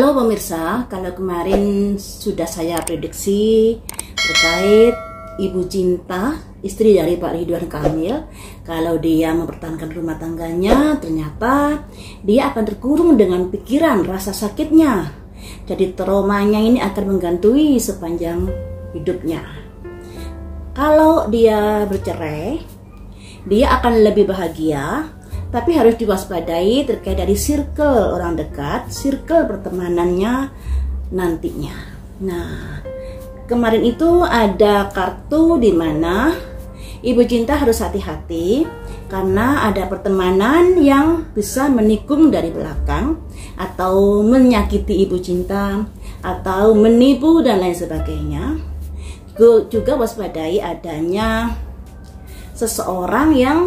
Halo pemirsa, kalau kemarin sudah saya prediksi terkait Ibu Cinta, istri dari Pak Ridwan Kamil, kalau dia mempertahankan rumah tangganya, ternyata dia akan terkurung dengan pikiran rasa sakitnya. Jadi traumanya ini akan menggantui sepanjang hidupnya. Kalau dia bercerai, dia akan lebih bahagia, tapi harus diwaspadai terkait dari circle orang dekat, circle pertemanannya nantinya. Nah, kemarin itu ada kartu di mana Ibu Cinta harus hati-hati karena ada pertemanan yang bisa menikung dari belakang atau menyakiti Ibu Cinta atau menipu dan lain sebagainya. Juga waspadai adanya seseorang yang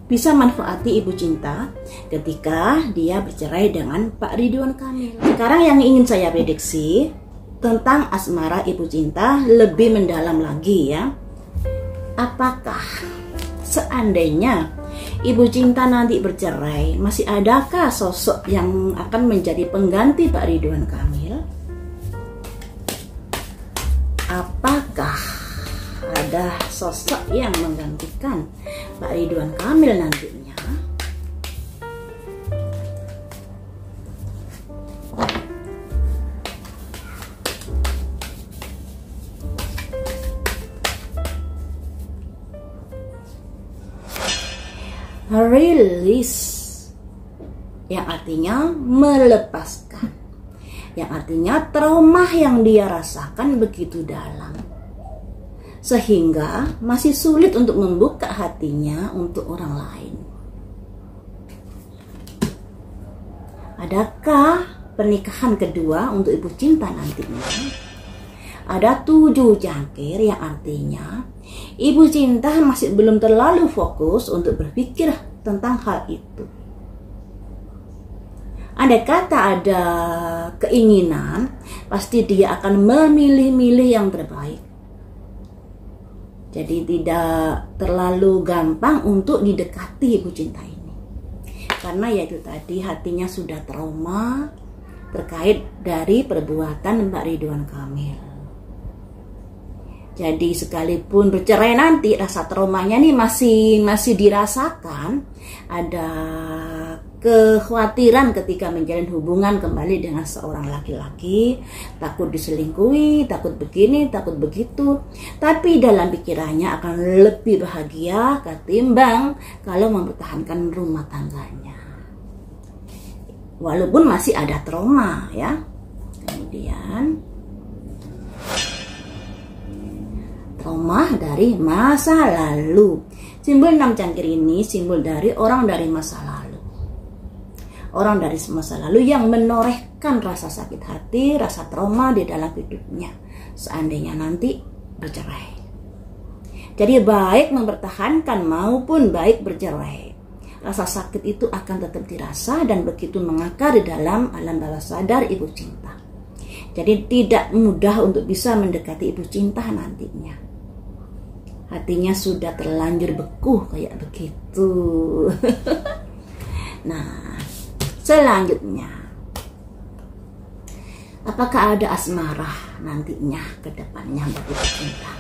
bisa manfaati Ibu Cinta ketika dia bercerai dengan Pak Ridwan Kamil. Sekarang yang ingin saya prediksi tentang asmara Ibu Cinta lebih mendalam lagi ya. Apakah seandainya Ibu Cinta nanti bercerai, masih adakah sosok yang akan menjadi pengganti Pak Ridwan Kamil? Apakah ada sosok yang menggantikan Pak Ridwan Kamil nantinya? Release, yang artinya melepaskan, yang artinya trauma yang dia rasakan begitu dalam sehingga masih sulit untuk membuka hatinya untuk orang lain. Adakah pernikahan kedua untuk Ibu Cinta nantinya? Ada 7 jangkir, yang artinya Ibu Cinta masih belum terlalu fokus untuk berpikir tentang hal itu. Andai kata ada keinginan, pasti dia akan memilih-milih yang terbaik. Jadi tidak terlalu gampang untuk didekati Ibu Cinta ini. Karena yaitu tadi hatinya sudah trauma terkait dari perbuatan Pak Ridwan Kamil. Jadi sekalipun bercerai nanti, rasa traumanya nih masih dirasakan. Ada kekhawatiran ketika menjalin hubungan kembali dengan seorang laki-laki, takut diselingkuhi, takut begini, takut begitu. Tapi dalam pikirannya akan lebih bahagia ketimbang kalau mempertahankan rumah tangganya. Walaupun masih ada trauma ya. Kemudian trauma dari masa lalu. Simbol 6 cangkir ini simbol dari orang dari masa lalu. Orang dari masa lalu yang menorehkan rasa sakit hati, rasa trauma di dalam hidupnya seandainya nanti bercerai. Jadi baik mempertahankan maupun baik bercerai, rasa sakit itu akan tetap dirasa dan begitu mengakar di dalam alam bawah sadar Ibu Cinta. Jadi tidak mudah untuk bisa mendekati Ibu Cinta nantinya. Hatinya sudah terlanjur beku kayak begitu. Nah, selanjutnya, apakah ada asmara nantinya ke depannya bagi Ibu Cinta?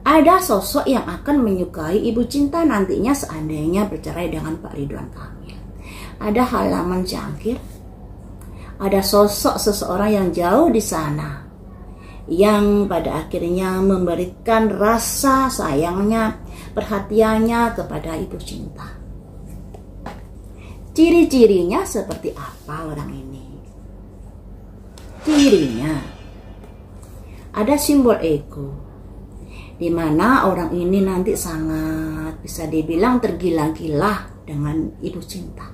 Ada sosok yang akan menyukai Ibu Cinta nantinya seandainya bercerai dengan Pak Ridwan Kamil. Ada halaman cangkir, ada sosok seseorang yang jauh di sana, yang pada akhirnya memberikan rasa sayangnya, perhatiannya kepada Ibu Cinta. Ciri-cirinya seperti apa orang ini? Cirinya ada simbol ego, di mana orang ini nanti sangat bisa dibilang tergila-gila dengan Ibu Cinta.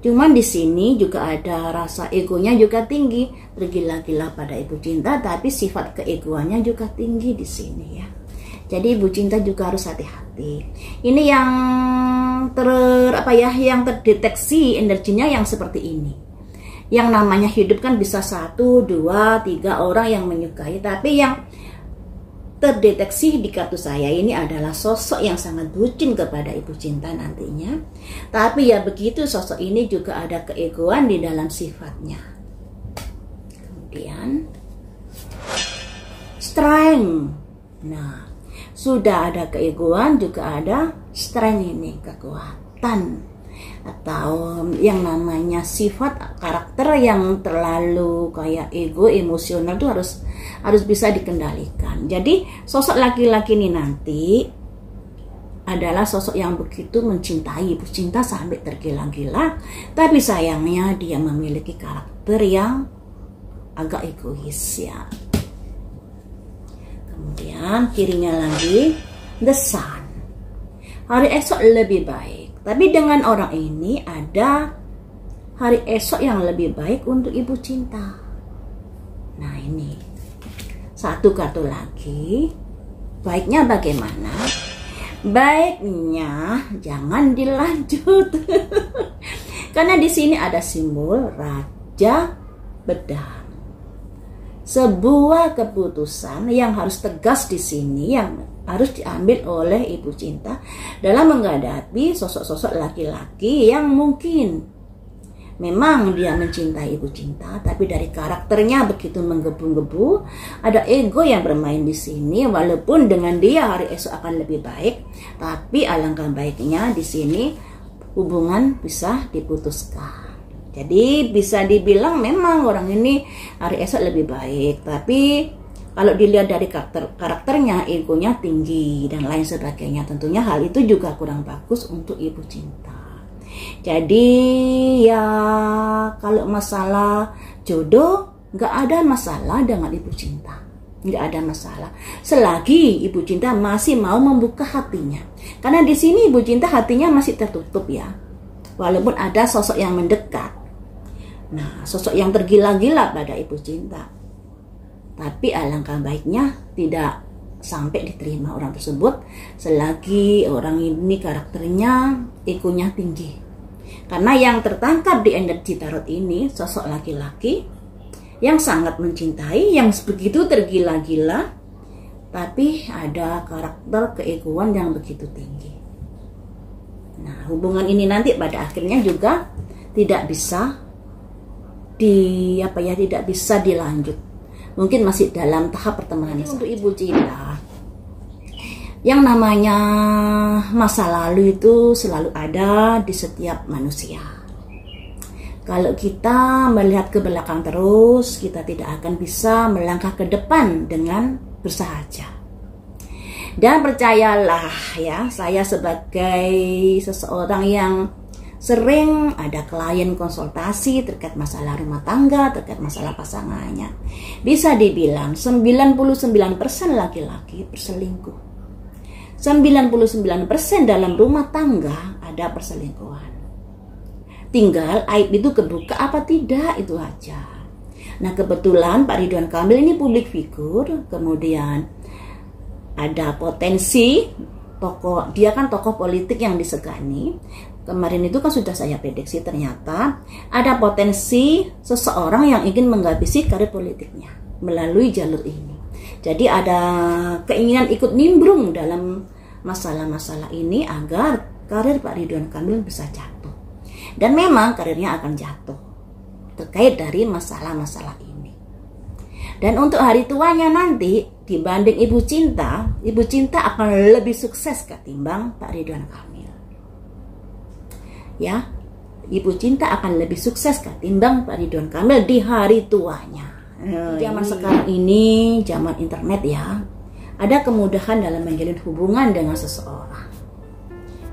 Cuman di sini juga ada rasa egonya juga tinggi, tergila-gila pada Ibu Cinta, tapi sifat keegoannya juga tinggi di sini ya. Jadi Ibu Cinta juga harus hati-hati. Ini yang yang terdeteksi energinya yang seperti ini. Yang namanya hidup kan bisa 1, 2, 3 orang yang menyukai, tapi yang terdeteksi di kartu saya ini adalah sosok yang sangat bucin kepada Ibu Cinta nantinya. Tapi ya begitu, sosok ini juga ada keegoan di dalam sifatnya. Kemudian strength. Nah, sudah ada keegoan, juga ada strength ini, kekuatan. Atau yang namanya sifat karakter yang terlalu kayak ego, emosional itu harus bisa dikendalikan. Jadi sosok laki-laki ini nanti adalah sosok yang begitu mencintai Ibu Cinta sampai tergila-gila, tapi sayangnya dia memiliki karakter yang agak egois ya. Kemudian kirinya lagi the sun. Hari esok lebih baik. Tapi dengan orang ini ada hari esok yang lebih baik untuk Ibu Cinta. Nah ini satu kartu lagi. Baiknya bagaimana? Baiknya jangan dilanjut. Karena di sini ada simbol Raja Pedang. Sebuah keputusan yang harus tegas di sini, yang harus diambil oleh Ibu Cinta dalam menghadapi sosok-sosok laki-laki yang mungkin memang dia mencintai Ibu Cinta, tapi dari karakternya begitu menggebu-gebu, ada ego yang bermain di sini. Walaupun dengan dia hari esok akan lebih baik, tapi alangkah baiknya di sini hubungan bisa diputuskan. Jadi bisa dibilang memang orang ini hari esok lebih baik, tapi kalau dilihat dari karakternya, egonya tinggi dan lain sebagainya. Tentunya hal itu juga kurang bagus untuk Ibu Cinta. Jadi ya kalau masalah jodoh nggak ada masalah dengan Ibu Cinta, nggak ada masalah. Selagi Ibu Cinta masih mau membuka hatinya, karena di sini Ibu Cinta hatinya masih tertutup ya. Walaupun ada sosok yang mendekat. Nah, sosok yang tergila-gila pada Ibu Cinta. Tapi alangkah baiknya tidak sampai diterima orang tersebut selagi orang ini karakternya, egonya tinggi. Karena yang tertangkap di energi tarot ini sosok laki-laki yang sangat mencintai, yang begitu tergila-gila, tapi ada karakter keegoan yang begitu tinggi. Nah, hubungan ini nanti pada akhirnya juga tidak bisa tidak bisa dilanjut. Mungkin masih dalam tahap pertemanan. Untuk Ibu Cinta, yang namanya masa lalu itu selalu ada di setiap manusia. Kalau kita melihat ke belakang terus, kita tidak akan bisa melangkah ke depan dengan bersahaja. Dan percayalah ya, saya sebagai seseorang yang sering ada klien konsultasi terkait masalah rumah tangga, terkait masalah pasangannya. Bisa dibilang 99% laki-laki berselingkuh. 99% dalam rumah tangga ada perselingkuhan. Tinggal aib itu kebuka apa tidak, itu aja. Nah kebetulan Pak Ridwan Kamil ini publik figur, kemudian ada potensi tokoh, dia kan tokoh politik yang disegani. Kemarin itu kan sudah saya prediksi, ternyata ada potensi seseorang yang ingin menghabisi karir politiknya melalui jalur ini. Jadi ada keinginan ikut nimbrung dalam masalah-masalah ini agar karir Pak Ridwan Kamil bisa jatuh. Dan memang karirnya akan jatuh terkait dari masalah-masalah ini. Dan untuk hari tuanya nanti dibanding Ibu Cinta akan lebih sukses ketimbang Pak Ridwan Kamil. Ya, Ibu Cinta akan lebih sukses ketimbang Pak Ridwan Kamil di hari tuanya. Zaman sekarang ini, zaman internet ya, ada kemudahan dalam menjalin hubungan dengan seseorang.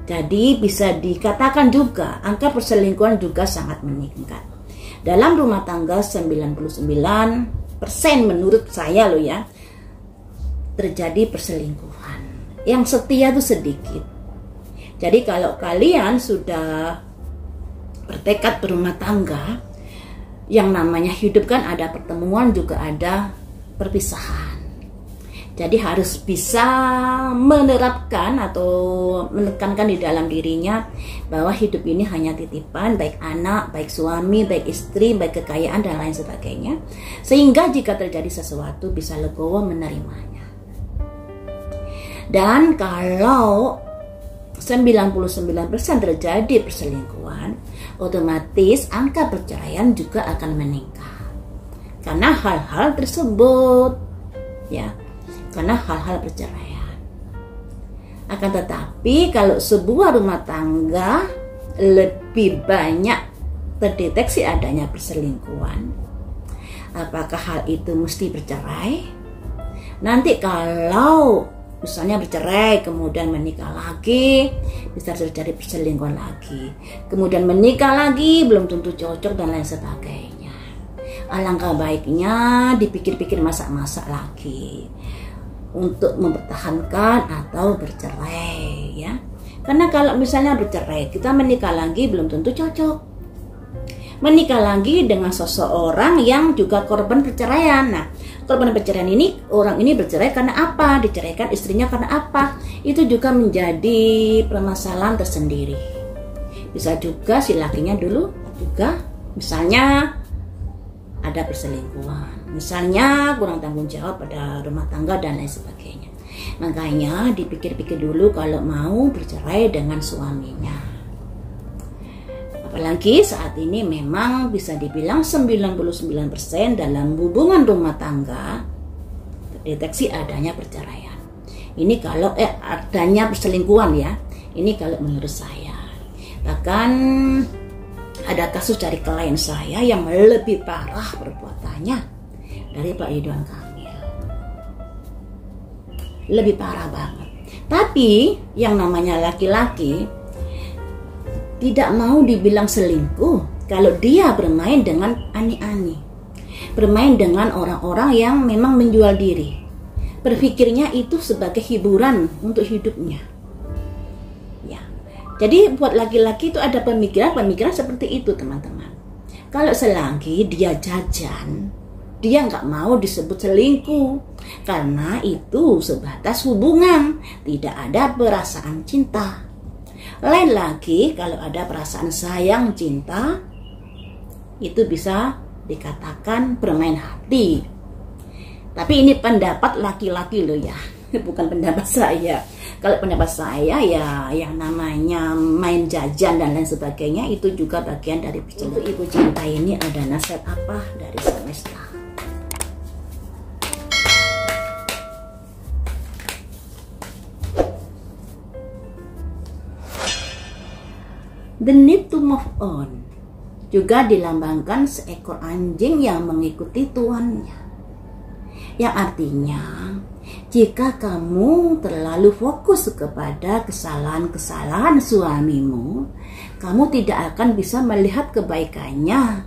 Jadi bisa dikatakan juga angka perselingkuhan juga sangat meningkat. Dalam rumah tangga 99% menurut saya loh ya, terjadi perselingkuhan. Yang setia itu sedikit. Jadi kalau kalian sudah bertekad berumah tangga, yang namanya hidup kan ada pertemuan juga ada perpisahan. Jadi harus bisa menerapkan atau menekankan di dalam dirinya bahwa hidup ini hanya titipan, baik anak, baik suami, baik istri, baik kekayaan dan lain sebagainya. Sehingga jika terjadi sesuatu bisa legowo menerimanya. Dan kalau 99% terjadi perselingkuhan, otomatis angka perceraian juga akan meningkat. Karena hal-hal tersebut, ya, karena hal-hal perceraian. Akan tetapi kalau sebuah rumah tangga lebih banyak terdeteksi adanya perselingkuhan, apakah hal itu mesti bercerai? Nanti kalau misalnya bercerai kemudian menikah lagi, bisa terjadi perselingkuhan lagi. Kemudian menikah lagi belum tentu cocok dan lain sebagainya. Alangkah baiknya dipikir-pikir masak-masak lagi untuk mempertahankan atau bercerai, ya. Karena kalau misalnya bercerai, kita menikah lagi belum tentu cocok. Menikah lagi dengan seseorang yang juga korban perceraian. Nah, korban perceraian ini, orang ini bercerai karena apa? Diceraikan istrinya karena apa? Itu juga menjadi permasalahan tersendiri. Bisa juga si lakinya dulu juga misalnya ada perselingkuhan, misalnya kurang tanggung jawab pada rumah tangga dan lain sebagainya. Makanya dipikir-pikir dulu kalau mau bercerai dengan suaminya. Apalagi saat ini memang bisa dibilang 99% dalam hubungan rumah tangga terdeteksi adanya perceraian. Ini kalau adanya perselingkuhan, ya. Ini kalau menurut saya. Bahkan ada kasus dari klien saya yang lebih parah perbuatannya dari Pak Ridwan Kamil. Lebih parah banget. Tapi yang namanya laki-laki tidak mau dibilang selingkuh kalau dia bermain dengan ani-ani. Bermain dengan orang-orang yang memang menjual diri. Berpikirnya itu sebagai hiburan untuk hidupnya. Jadi buat laki-laki itu ada pemikiran seperti itu, teman-teman. Kalau selagi dia jajan, dia nggak mau disebut selingkuh. Karena itu sebatas hubungan, tidak ada perasaan cinta. Lain lagi kalau ada perasaan sayang, cinta, itu bisa dikatakan bermain hati. Tapi ini pendapat laki-laki loh, ya. Bukan pendapat saya. Kalau pendapat saya, ya yang namanya main jajan dan lain sebagainya itu juga bagian dari perselingkuhan. Ibu cinta ini ada nasihat apa dari semesta? The need to move on juga dilambangkan seekor anjing yang mengikuti tuannya. Yang artinya, jika kamu terlalu fokus kepada kesalahan-kesalahan suamimu, kamu tidak akan bisa melihat kebaikannya.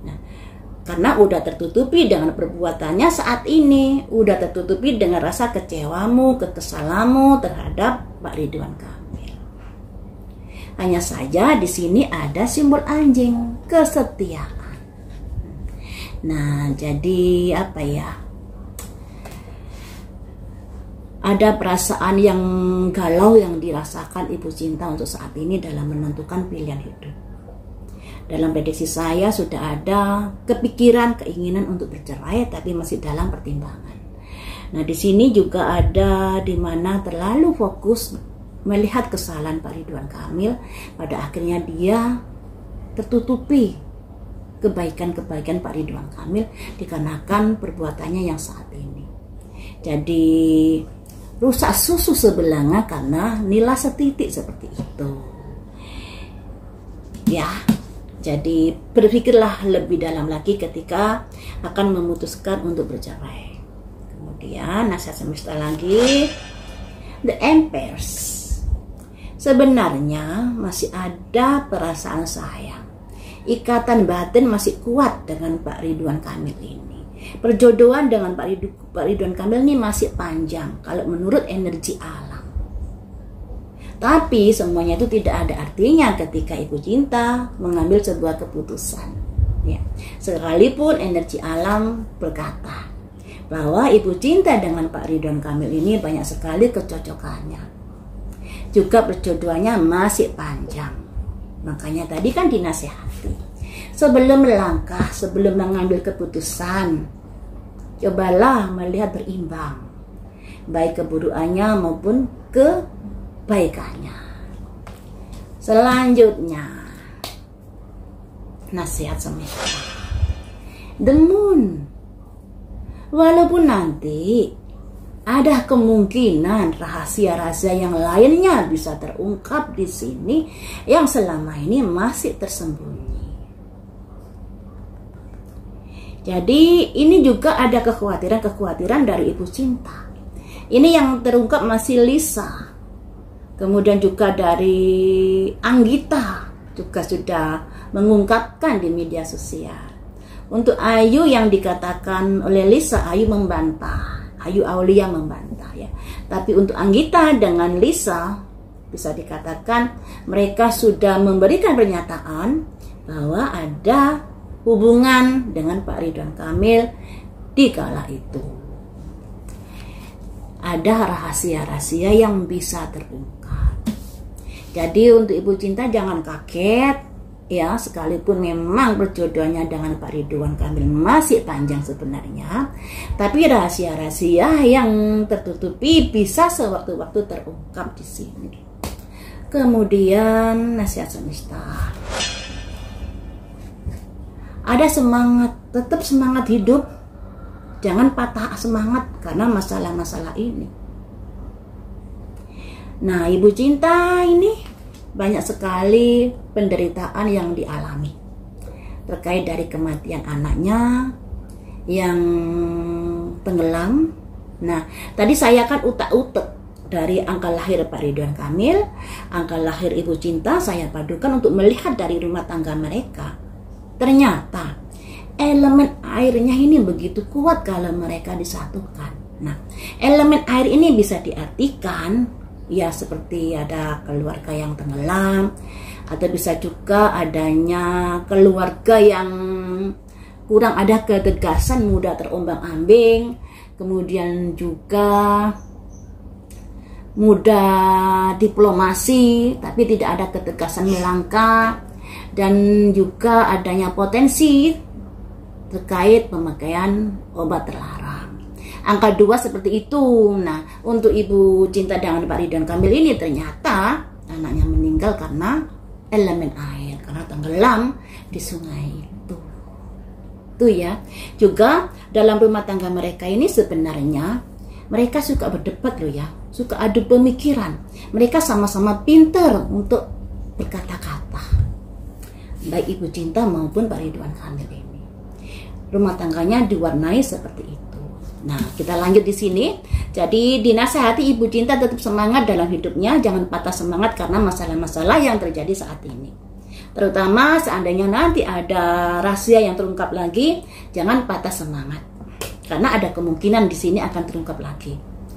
Nah, karena udah tertutupi dengan perbuatannya saat ini, udah tertutupi dengan rasa kecewamu, kekesalanmu terhadap Pak Ridwan Kamil. Hanya saja di sini ada simbol anjing, kesetiaan. Nah, jadi apa ya? Ada perasaan yang galau yang dirasakan ibu cinta untuk saat ini dalam menentukan pilihan hidup. Dalam prediksi saya sudah ada kepikiran, keinginan untuk bercerai, tapi masih dalam pertimbangan. Nah, di sini juga ada di mana terlalu fokus melihat kesalahan Pak Ridwan Kamil, pada akhirnya dia tertutupi kebaikan-kebaikan Pak Ridwan Kamil dikarenakan perbuatannya yang saat ini. Jadi rusak susu sebelanga karena nilai setitik seperti itu. Ya, jadi berpikirlah lebih dalam lagi ketika akan memutuskan untuk bercerai. Kemudian nasihat semesta lagi, The Empress. Sebenarnya masih ada perasaan sayang. Ikatan batin masih kuat dengan Pak Ridwan Kamil ini. Perjodohan dengan Pak Ridwan Kamil ini masih panjang kalau menurut energi alam. Tapi semuanya itu tidak ada artinya ketika ibu cinta mengambil sebuah keputusan. Ya. Sekalipun energi alam berkata bahwa ibu cinta dengan Pak Ridwan Kamil ini banyak sekali kecocokannya. Juga perjodohannya masih panjang. Makanya tadi kan dinasehati, sebelum melangkah, sebelum mengambil keputusan, cobalah melihat berimbang. baik keburukannya maupun kebaikannya. Selanjutnya, nasihat semesta. The Moon. Walaupun nanti ada kemungkinan rahasia-rahasia yang lainnya bisa terungkap di sini yang selama ini masih tersembunyi. Jadi ini juga ada kekhawatiran dari Ibu Cinta. Ini yang terungkap masih Lisa. Kemudian juga dari Anggita juga sudah mengungkapkan di media sosial. Untuk Ayu yang dikatakan oleh Lisa, Ayu membantah. Ayu Aulia membantah ya. Tapi untuk Anggita dengan Lisa bisa dikatakan mereka sudah memberikan pernyataan bahwa ada hubungan dengan Pak Ridwan Kamil di kala itu. Ada rahasia-rahasia yang bisa terungkap. Jadi untuk Ibu Cinta jangan kaget ya, sekalipun memang perjodohannya dengan Pak Ridwan Kamil masih panjang sebenarnya, tapi rahasia-rahasia yang tertutupi bisa sewaktu-waktu terungkap di sini. Kemudian nasihat semesta. Ada semangat, tetap semangat hidup. Jangan patah semangat karena masalah-masalah ini. Nah, Ibu Cinta ini banyak sekali penderitaan yang dialami terkait dari kematian anaknya yang tenggelam. Nah, tadi saya kan utak-utek dari angka lahir Pak Ridwan Kamil, angka lahir Ibu Cinta saya padukan untuk melihat dari rumah tangga mereka. Ternyata elemen airnya ini begitu kuat kalau mereka disatukan. Nah, elemen air ini bisa diartikan ya seperti ada keluarga yang tenggelam, atau bisa juga adanya keluarga yang kurang ada ketegasan, mudah terombang-ambing, kemudian juga mudah diplomasi tapi tidak ada ketegasan melangkah, dan juga adanya potensi terkait pemakaian obat terlarang. Angka 2 seperti itu. Nah, untuk Ibu Cinta dengan Pak Ridwan Kamil ini ternyata anaknya meninggal karena elemen air, karena tenggelam di sungai itu. Itu ya. Juga dalam rumah tangga mereka ini sebenarnya mereka suka berdebat loh ya, suka adu pemikiran. Mereka sama-sama pintar untuk berkata-kata. Baik Ibu Cinta maupun Pak Ridwan Kamil ini. Rumah tangganya diwarnai seperti itu. Nah, kita lanjut di sini. Jadi dinasehati Ibu Cinta tetap semangat dalam hidupnya, jangan patah semangat karena masalah-masalah yang terjadi saat ini. Terutama seandainya nanti ada rahasia yang terungkap lagi, jangan patah semangat. Karena ada kemungkinan di sini akan terungkap lagi.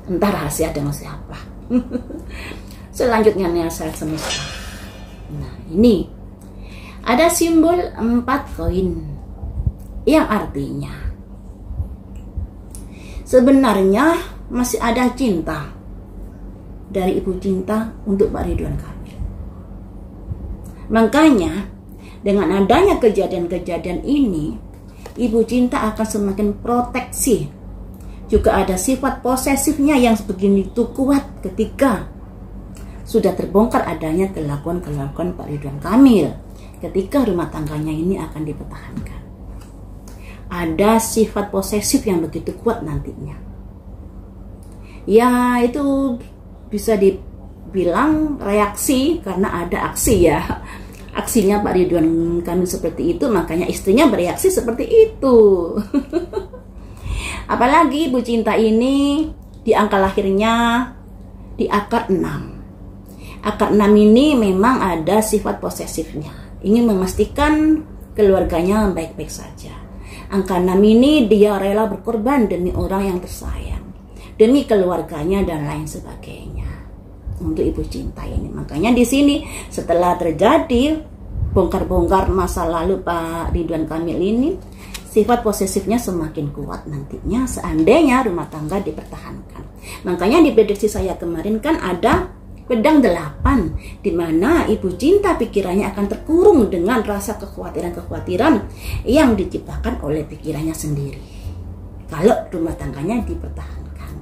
Entah rahasia dengan siapa. Selanjutnya nasihat semesta. Nah, ini ada simbol 4 koin yang artinya sebenarnya masih ada cinta dari Ibu Cinta untuk Pak Ridwan Kamil. Makanya dengan adanya kejadian-kejadian ini, Ibu Cinta akan semakin proteksi. Juga ada sifat posesifnya yang begitu kuat ketika sudah terbongkar adanya kelakuan-kelakuan Pak Ridwan Kamil ketika rumah tangganya ini akan dipertahankan. Ada sifat posesif yang begitu kuat nantinya. Ya, itu bisa dibilang reaksi karena ada aksi ya. Aksinya Pak Ridwan Kamil seperti itu, makanya istrinya bereaksi seperti itu. Apalagi Ibu Cinta ini di angka lahirnya di akar 6. Akar 6 ini memang ada sifat posesifnya. Ingin memastikan keluarganya baik-baik saja. Angka 6 ini dia rela berkorban demi orang yang tersayang, demi keluarganya dan lain sebagainya. Untuk Ibu Cinta ini, makanya di sini setelah terjadi bongkar-bongkar masa lalu Pak Ridwan Kamil ini, sifat posesifnya semakin kuat nantinya seandainya rumah tangga dipertahankan. Makanya di prediksi saya kemarin kan ada pedang 8, di mana Ibu Cinta pikirannya akan terkurung dengan rasa kekhawatiran-kekhawatiran yang diciptakan oleh pikirannya sendiri kalau rumah tangganya dipertahankan.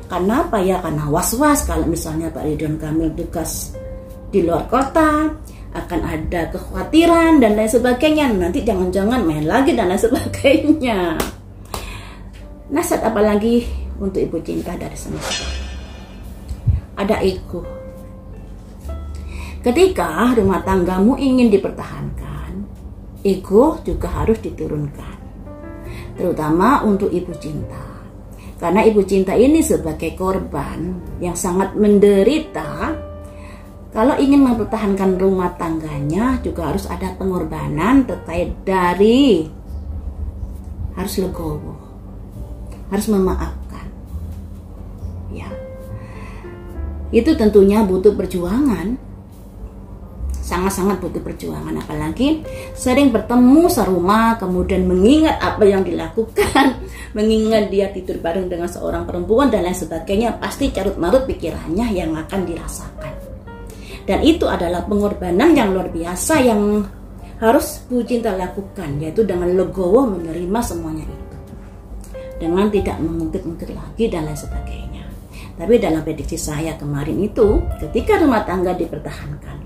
Karena apa ya? Karena was-was kalau misalnya Pak Ridwan Kamil tugas di luar kota, akan ada kekhawatiran dan lain sebagainya. Nanti jangan-jangan main lagi dan lain sebagainya. Nasihat apalagi untuk Ibu Cinta dari semesta? Ada ego. Ketika rumah tanggamu ingin dipertahankan, ego juga harus diturunkan. Terutama untuk Ibu Cinta. Karena Ibu Cinta ini sebagai korban yang sangat menderita, kalau ingin mempertahankan rumah tangganya juga harus ada pengorbanan terkait dari harus legowo, harus memaafkan. Ya, itu tentunya butuh perjuangan, sangat-sangat butuh perjuangan. Apalagi sering bertemu serumah, kemudian mengingat apa yang dilakukan, mengingat dia tidur bareng dengan seorang perempuan dan lain sebagainya, pasti carut-marut pikirannya yang akan dirasakan. Dan itu adalah pengorbanan yang luar biasa yang harus Bu Cinta lakukan, yaitu dengan legowo menerima semuanya itu, dengan tidak mengungkit-ungkit lagi dan lain sebagainya. Tapi dalam prediksi saya kemarin itu, ketika rumah tangga dipertahankan,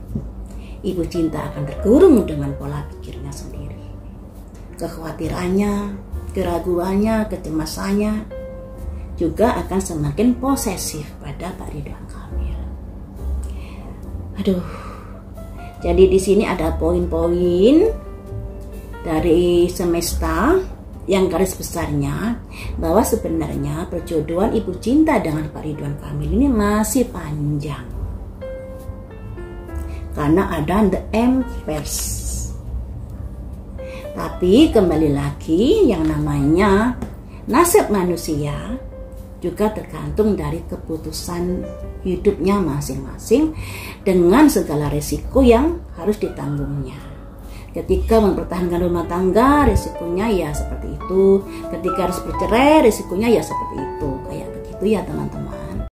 Ibu Cinta akan terkurung dengan pola pikirnya sendiri. Kekhawatirannya, keraguannya, kecemasannya juga akan semakin posesif pada Pak Ridwan Kamil. Aduh. Jadi di sini ada poin-poin dari semesta yang garis besarnya bahwa sebenarnya perjodohan Ibu Cinta dengan Pak Ridwan Kamil ini masih panjang. Karena ada the Empress. Tapi kembali lagi yang namanya nasib manusia juga tergantung dari keputusan hidupnya masing-masing dengan segala resiko yang harus ditanggungnya. Ketika mempertahankan rumah tangga, resikonya ya seperti itu. Ketika harus bercerai, resikonya ya seperti itu. Kayak begitu ya teman-teman.